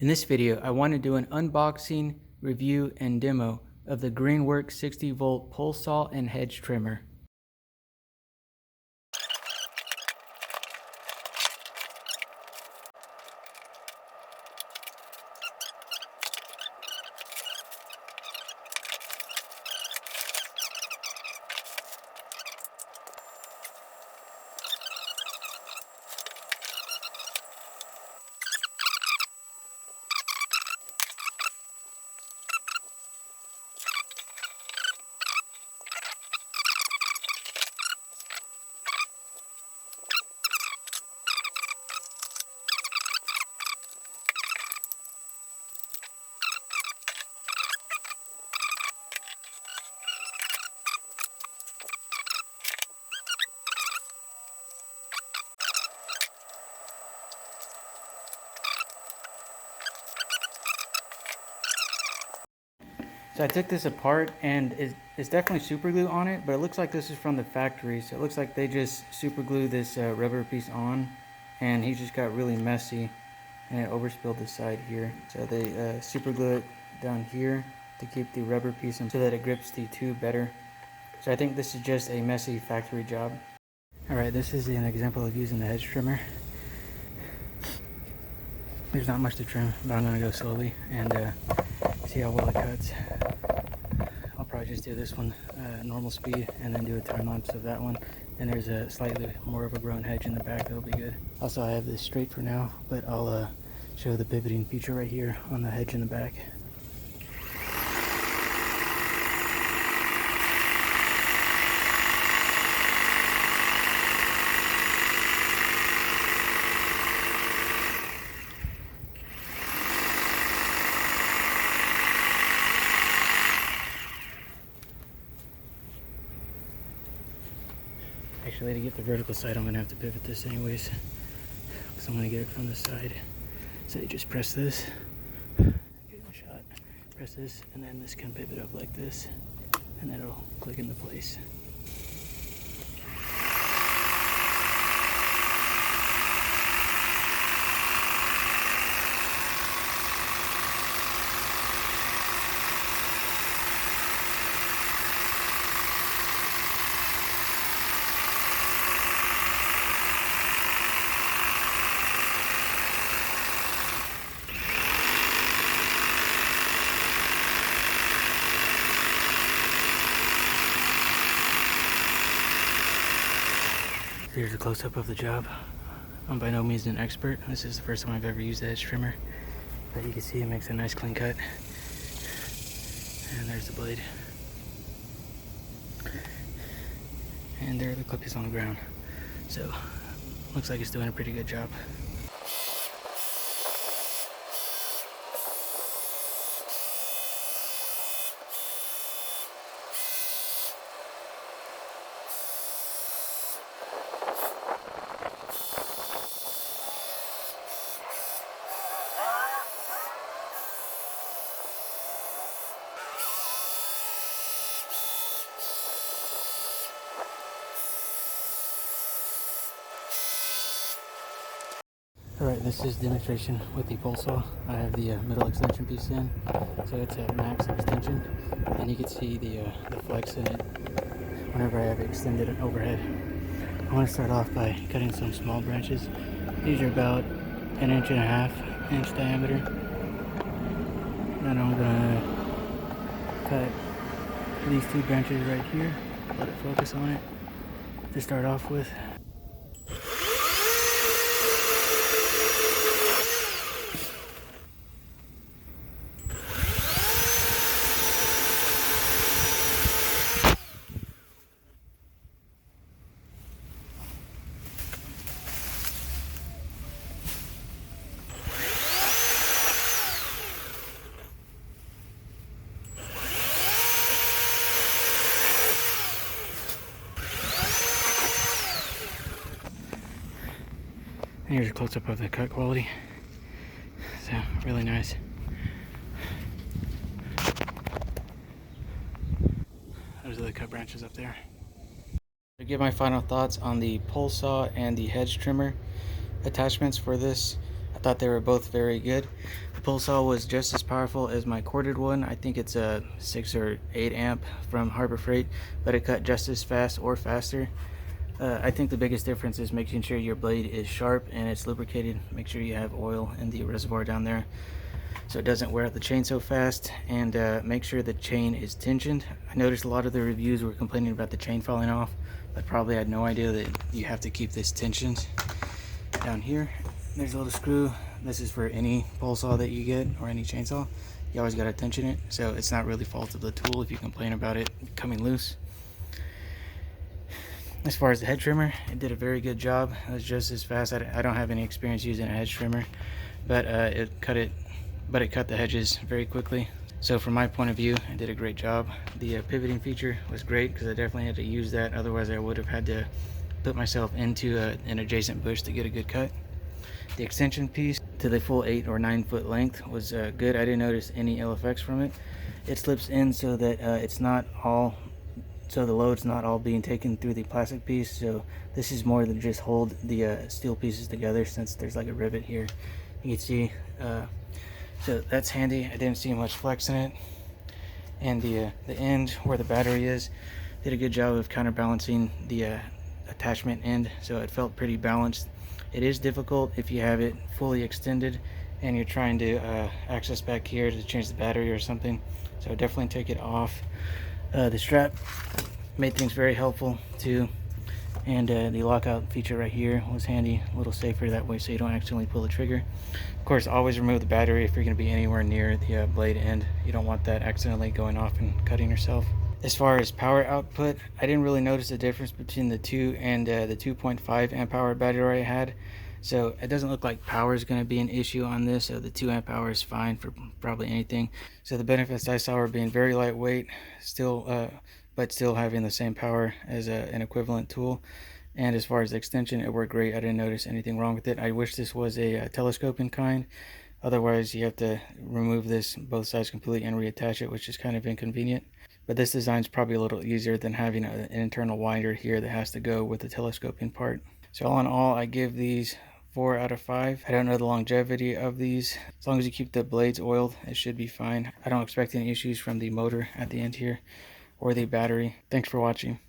In this video, I want to do an unboxing, review, and demo of the Greenworks 60-volt pole saw and hedge trimmer. So I took this apart and it's definitely super glue on it, but it looks like this is from the factory. So it looks like they just super glue this rubber piece on, and he just got really messy and it overspilled the side here. So they super glue it down here to keep the rubber piece in so that it grips the tube better. So I think this is just a messy factory job. Alright, this is an example of using the hedge trimmer. There's not much to trim, but I'm going to go slowly and see how well it cuts. I'll probably just do this one normal speed and then do a time lapse of that one. And there's a slightly more overgrown hedge in the back that'll be good. Also, I have this straight for now, but I'll show the pivoting feature right here on the hedge in the back. Actually, to get the vertical side, I'm going to have to pivot this anyways, because I'm going to get it from the side. So you just press this, get a shot, press this, and then this can pivot up like this, and then it'll click into place. Here's a close-up of the job. I'm by no means an expert. This is the first time I've ever used the hedge trimmer, but you can see it makes a nice clean cut. And there's the blade. And there the clip is on the ground. So, looks like it's doing a pretty good job. Alright, this is demonstration with the pole saw. I have the middle extension piece in, so it's at max extension, and you can see the flex in it whenever I have it extended overhead. I want to start off by cutting some small branches. These are about 1.5 inch diameter. Then I'm going to cut these two branches right here, let it focus on it to start off with. And here's a close-up of the cut quality. So, really nice. Those are the cut branches up there. To give my final thoughts on the pole saw and the hedge trimmer attachments for this, I thought they were both very good. The pull saw was just as powerful as my corded one. I think it's a 6 or 8 amp from Harbor Freight, but it cut just as fast or faster. I think the biggest difference is making sure your blade is sharp and it's lubricated. Make sure you have oil in the reservoir down there so it doesn't wear out the chain so fast, and make sure the chain is tensioned. I noticed a lot of the reviews were complaining about the chain falling off, but probably had no idea that you have to keep this tensioned. Down here there's a little screw. This is for any pole saw that you get, or any chainsaw. You always got to tension it, so it's not really fault of the tool if you complain about it coming loose. As far as the head trimmer, it did a very good job. It was just as fast. I don't have any experience using a hedge trimmer, but it cut the hedges very quickly. So from my point of view, it did a great job. The pivoting feature was great because I definitely had to use that. Otherwise, I would have had to put myself into an adjacent bush to get a good cut. The extension piece to the full 8 or 9 foot length was good. I didn't notice any LFX from it. It slips in so that it's not all, so the load's not all being taken through the plastic piece. So this is more than just hold the steel pieces together, since there's like a rivet here. You can see, so that's handy. I didn't see much flex in it. And the end where the battery is did a good job of counterbalancing the attachment end, so it felt pretty balanced. It is difficult if you have it fully extended and you're trying to access back here to change the battery or something, so definitely take it off. The strap made things very helpful too, and the lockout feature right here was handy, a little safer that way so you don't accidentally pull the trigger. Of course, always remove the battery if you're going to be anywhere near the blade end. You don't want that accidentally going off and cutting yourself. As far as power output, I didn't really notice the difference between the 2 and the 2.5 amp hour battery I had. So it doesn't look like power is going to be an issue on this. So the 2 amp hour is fine for probably anything. So the benefits I saw were being very lightweight, but still having the same power as an equivalent tool. And as far as the extension, it worked great. I didn't notice anything wrong with it. I wish this was a telescoping kind. Otherwise, you have to remove this both sides completely and reattach it, which is kind of inconvenient. But this design is probably a little easier than having an internal winder here that has to go with the telescoping part. So all in all, I give these 4 out of 5. I don't know the longevity of these. As long as you keep the blades oiled, it should be fine. I don't expect any issues from the motor at the end here or the battery. Thanks for watching.